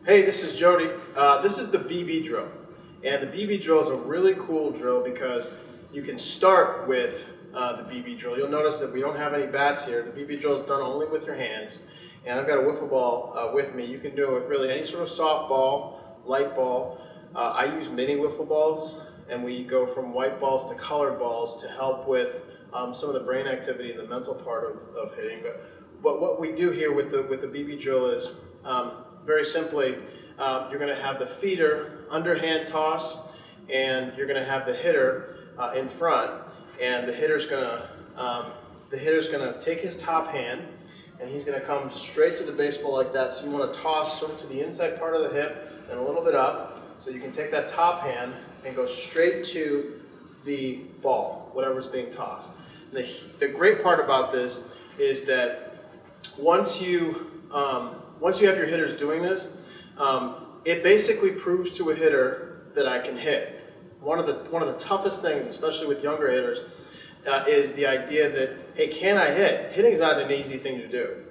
Hey, this is Jody. This is the BB drill. And the BB drill is a really cool drill because you can start with the BB drill. You'll notice that we don't have any bats here. The BB drill is done only with your hands. And I've got a wiffle ball with me. You can do it with really any sort of softball, light ball. I use mini wiffle balls, and we go from white balls to colored balls to help with some of the brain activity and the mental part of hitting. But what we do here with the BB drill is very simply, you're going to have the feeder underhand toss, and you're going to have the hitter in front, and the hitter's going to take his top hand, and he's going to come straight to the baseball like that. So you want to toss sort of to the inside part of the hip and a little bit up, so you can take that top hand and go straight to the ball, whatever's being tossed. And the great part about this is that once you have your hitters doing this, it basically proves to a hitter that I can hit. One of the toughest things, especially with younger hitters, is the idea that, hey, can I hit? Hitting is not an easy thing to do.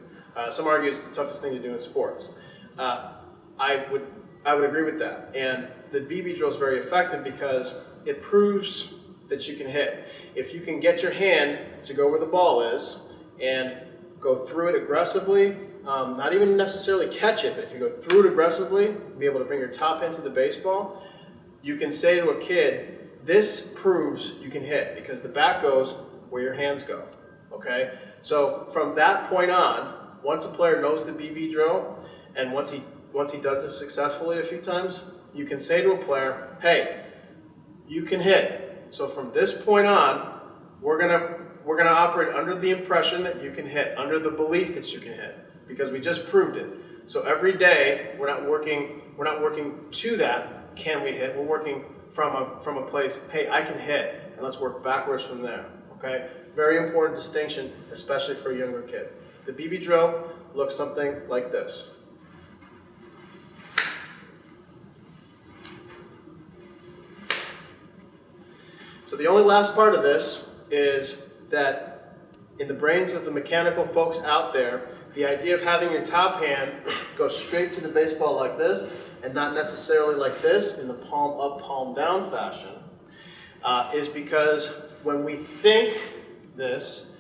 Some argue it's the toughest thing to do in sports. I would agree with that. And the BB drill is very effective because it proves that you can hit. If you can get your hand to go where the ball is and go through it aggressively, not even necessarily catch it, but if you go through it aggressively, be able to bring your top hand to the baseball, you can say to a kid, this proves you can hit because the bat goes where your hands go, okay? So from that point on, once a player knows the BB drill, and once he does it successfully a few times, you can say to a player, hey, you can hit. So from this point on, we're gonna operate under the impression that you can hit, under the belief that you can hit, because we just proved it. So every day we're not working to that, can we hit? We're working from a place, hey, I can hit, and let's work backwards from there. Okay? Very important distinction, especially for a younger kid. The BB drill looks something like this. So the only last part of this is that in the brains of the mechanical folks out there, the idea of having your top hand go straight to the baseball like this and not necessarily like this in the palm up, palm down fashion is because when we think this,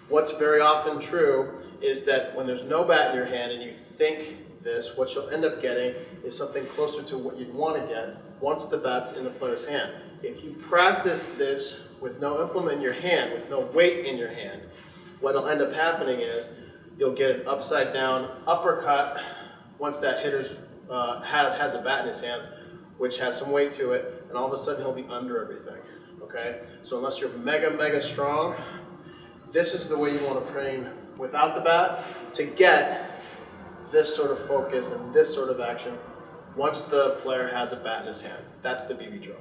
what's very often true is that when there's no bat in your hand and you think this, what you'll end up getting is something closer to what you'd want to get once the bat's in the player's hand. If you practice this with no implement in your hand, with no weight in your hand, what'll end up happening is you'll get an upside down uppercut once that hitter has a bat in his hands, which has some weight to it, and all of a sudden he'll be under everything, okay? So unless you're mega strong, this is the way you want to train without the bat to get this sort of focus and this sort of action once the player has a bat in his hand. That's the BB drill.